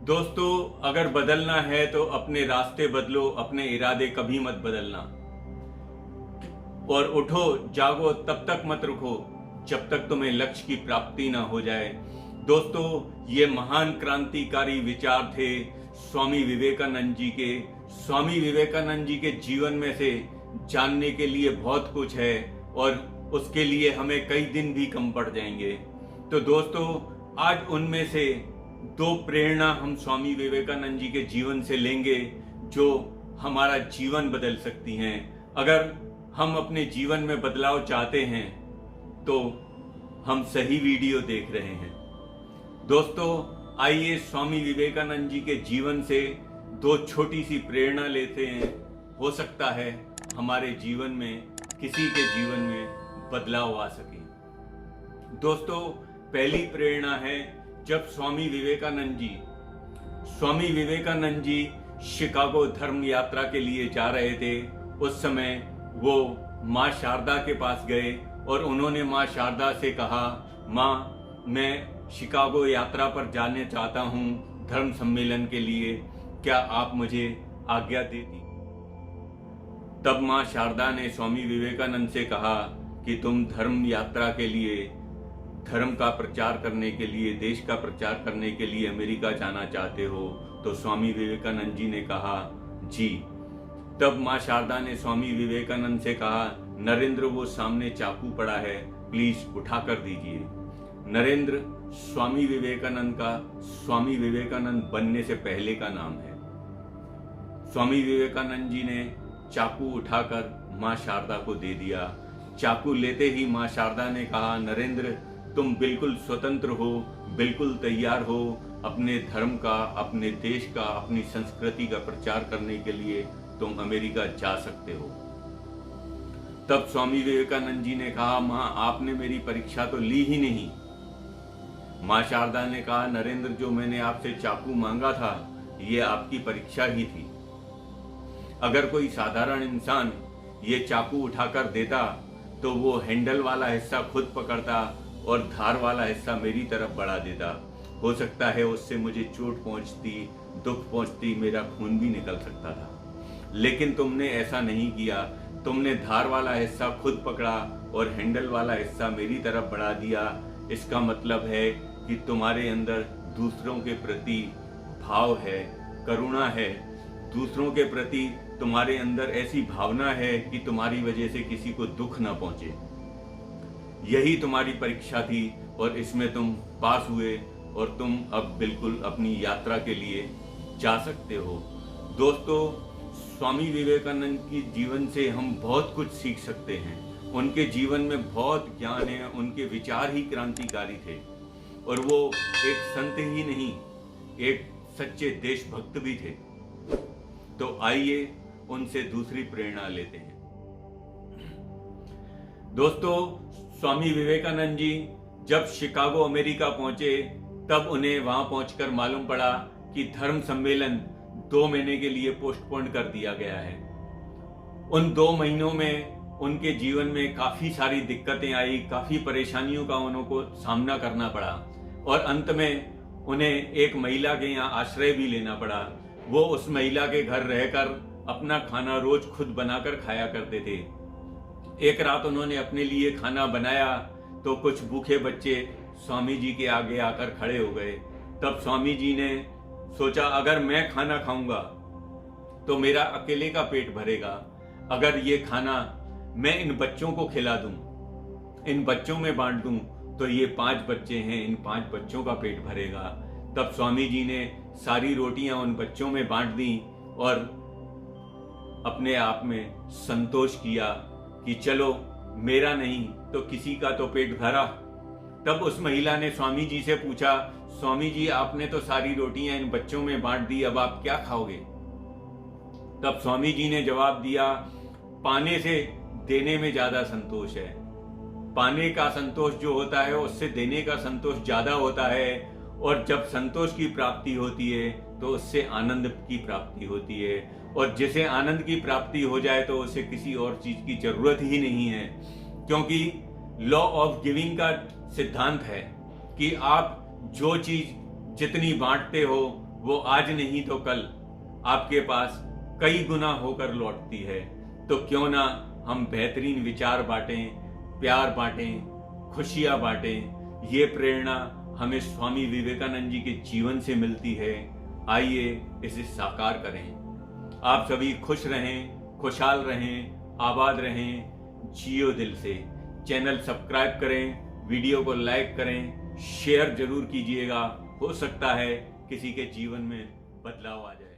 दोस्तों, अगर बदलना है तो अपने रास्ते बदलो, अपने इरादे कभी मत बदलना। और उठो, जागो, तब तक मत रुको जब तक तुम्हें लक्ष्य की प्राप्ति ना हो जाए। दोस्तों, ये महान क्रांतिकारी विचार थे स्वामी विवेकानंद जी के। स्वामी विवेकानंद जी के जीवन में से जानने के लिए बहुत कुछ है और उसके लिए हमें कई दिन भी कम पड़ जाएंगे। तो दोस्तों, आज उनमें से दो प्रेरणा हम स्वामी विवेकानंद जी के जीवन से लेंगे जो हमारा जीवन बदल सकती हैं। अगर हम अपने जीवन में बदलाव चाहते हैं तो हम सही वीडियो देख रहे हैं। दोस्तों, आइए स्वामी विवेकानंद जी के जीवन से दो छोटी सी प्रेरणा लेते हैं। हो सकता है हमारे जीवन में, किसी के जीवन में बदलाव आ सके। दोस्तों, पहली प्रेरणा है जब स्वामी विवेकानंद जी शिकागो धर्म यात्रा के लिए जा रहे थे। उस समय वो माँ शारदा के पास गए और उन्होंने माँ शारदा से कहा, माँ, मैं शिकागो यात्रा पर जाने चाहता हूँ धर्म सम्मेलन के लिए, क्या आप मुझे आज्ञा देती? तब माँ शारदा ने स्वामी विवेकानंद से कहा कि तुम धर्म यात्रा के लिए, धर्म का प्रचार करने के लिए, देश का प्रचार करने के लिए अमेरिका जाना चाहते हो? तो स्वामी विवेकानंद जी ने कहा, जी। तब माँ शारदा ने स्वामी विवेकानंद से कहा, नरेंद्र, वो सामने चाकू पड़ा है, प्लीज उठा कर दीजिए। नरेंद्र स्वामी विवेकानंद बनने से पहले का नाम है। स्वामी विवेकानंद जी ने चाकू उठाकर माँ शारदा को दे दिया। चाकू लेते ही माँ शारदा ने कहा, नरेंद्र, तुम बिल्कुल स्वतंत्र हो, बिल्कुल तैयार हो अपने धर्म का, अपने देश का, अपनी संस्कृति का प्रचार करने के लिए तुम अमेरिका जा सकते हो। तब स्वामी विवेकानंद जी ने कहा, माँ, आपने मेरी परीक्षा तो ली ही नहीं। माँ शारदा ने कहा, नरेंद्र, जो मैंने आपसे चाकू मांगा था ये आपकी परीक्षा ही थी। अगर कोई साधारण इंसान ये चाकू उठाकर देता तो वो हैंडल वाला हिस्सा खुद पकड़ता और धार वाला हिस्सा मेरी तरफ बढ़ा देता। हो सकता है उससे मुझे चोट पहुंचती, दुख पहुंचती, मेरा खून भी निकल सकता था। लेकिन तुमने ऐसा नहीं किया। तुमने धार वाला हिस्सा खुद पकड़ा और हैंडल वाला हिस्सा मेरी तरफ बढ़ा दिया। इसका मतलब है कि तुम्हारे अंदर दूसरों के प्रति भाव है, करुणा है। दूसरों के प्रति तुम्हारे अंदर ऐसी भावना है कि तुम्हारी वजह से किसी को दुख ना पहुंचे। यही तुम्हारी परीक्षा थी और इसमें तुम पास हुए और तुम अब बिल्कुल अपनी यात्रा के लिए जा सकते हो। दोस्तों, स्वामी विवेकानंद के जीवन से हम बहुत कुछ सीख सकते हैं। उनके जीवन में बहुत ज्ञान है, उनके विचार ही क्रांतिकारी थे और वो एक संत ही नहीं, एक सच्चे देशभक्त भी थे। तो आइए उनसे दूसरी प्रेरणा लेते हैं। दोस्तों, स्वामी विवेकानंद जी जब शिकागो अमेरिका पहुंचे तब उन्हें वहां पहुंचकर मालूम पड़ा कि धर्म सम्मेलन 2 महीने के लिए पोस्टपोन कर दिया गया है। उन 2 महीनों में उनके जीवन में काफी सारी दिक्कतें आई, काफी परेशानियों का उनको सामना करना पड़ा और अंत में उन्हें एक महिला के यहाँ आश्रय भी लेना पड़ा। वो उस महिला के घर रहकर अपना खाना रोज खुद बनाकर खाया करते थे। एक रात उन्होंने अपने लिए खाना बनाया तो कुछ भूखे बच्चे स्वामी जी के आगे आकर खड़े हो गए। तब स्वामी जी ने सोचा, अगर मैं खाना खाऊंगा तो मेरा अकेले का पेट भरेगा। अगर ये खाना मैं इन बच्चों को खिला दूं, इन बच्चों में बांट दूं, तो ये 5 बच्चे हैं, इन 5 बच्चों का पेट भरेगा। तब स्वामी जी ने सारी रोटियां उन बच्चों में बांट दी और अपने आप में संतोष किया कि चलो, मेरा नहीं तो किसी का तो पेट भरा। तब उस महिला ने स्वामी जी से पूछा, स्वामी जी, आपने तो सारी रोटियां इन बच्चों में बांट दी, अब आप क्या खाओगे? तब स्वामी जी ने जवाब दिया, पाने से देने में ज्यादा संतोष है। पाने का संतोष जो होता है उससे देने का संतोष ज्यादा होता है और जब संतोष की प्राप्ति होती है तो उससे आनंद की प्राप्ति होती है और जिसे आनंद की प्राप्ति हो जाए तो उसे किसी और चीज की जरूरत ही नहीं है। क्योंकि लॉ ऑफ गिविंग का सिद्धांत है कि आप जो चीज जितनी बांटते हो वो आज नहीं तो कल आपके पास कई गुना होकर लौटती है। तो क्यों ना हम बेहतरीन विचार बांटें, प्यार बांटें, खुशियां बांटें। ये प्रेरणा हमें स्वामी विवेकानंद जी के जीवन से मिलती है। आइए इसे साकार करें। आप सभी खुश रहें, खुशहाल रहें, आबाद रहें, जियो दिल से। चैनल सब्सक्राइब करें, वीडियो को लाइक करें, शेयर जरूर कीजिएगा। हो सकता है किसी के जीवन में बदलाव आ जाए।